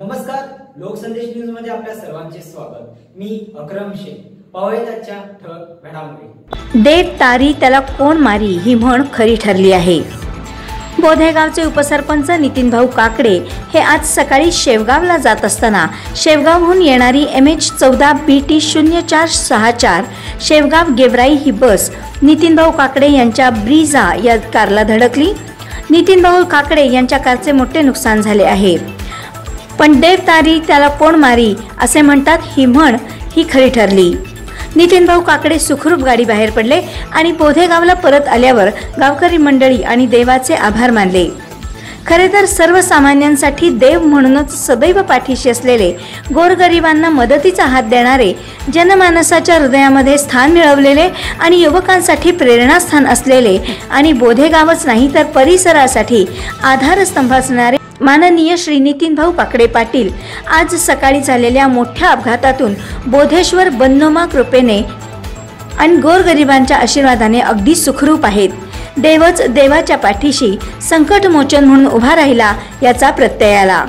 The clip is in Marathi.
नमस्कार, लोकसंदेश न्यूज मध्ये आपल्या सर्वांचे स्वागत। मी अक्रम शेख। पाहूयात आजच्या ठळक घडामोडी। देव तारी त्याला कोण मारी ही म्हण खरी ठरली आहे। बोधेगावचे उपसरपंच नितीनभाऊ काकडे हे आज सकाळी शेवगावला जात असताना शेवगावहून येणारी MH14 BT 0464 शेवगाव गेवराई ही बस नितीनभाऊ काकडे यांच्या ब्रीझा या कारला धडकली। नितीनभाऊ काकडे यांच्या कारचे मोठे नुकसान झाले आहे। पण देव तारी त्याला कोण मारी असे म्हणतात, ही म्हण ही खरी ठरली। नितीनभाऊ काकडे सुखरूप गाडी बाहेर पडले आणि बोधेगावला परत आल्यावर गावकरी मंडळी आणि देवाचे आभार मानले। खरे तर सर्वसामान्यांसाठी देव म्हणूनच सदैव पाठीशी असलेले, गोरगरिबांना मदतीचा हात देणारे, जनमानसाच्या हृदयामध्ये स्थान मिळवलेले आणि युवकांसाठी प्रेरणास्थान असलेले आणि बोधेगावच नाही तर परिसरासाठी आधारस्तंभ असणारे माननीय श्री नितीनभाऊ काकडे पाटील आज सकाळी झालेल्या मोठ्या अपघातातून बोधेश्वर बन्नोमा कृपेने आणि गोरगरिबांच्या आशीर्वादाने अगदी सुखरूप आहेत। देवच देवाच्या पाठीशी संकटमोचन म्हणून उभा राहिला याचा प्रत्यय आला।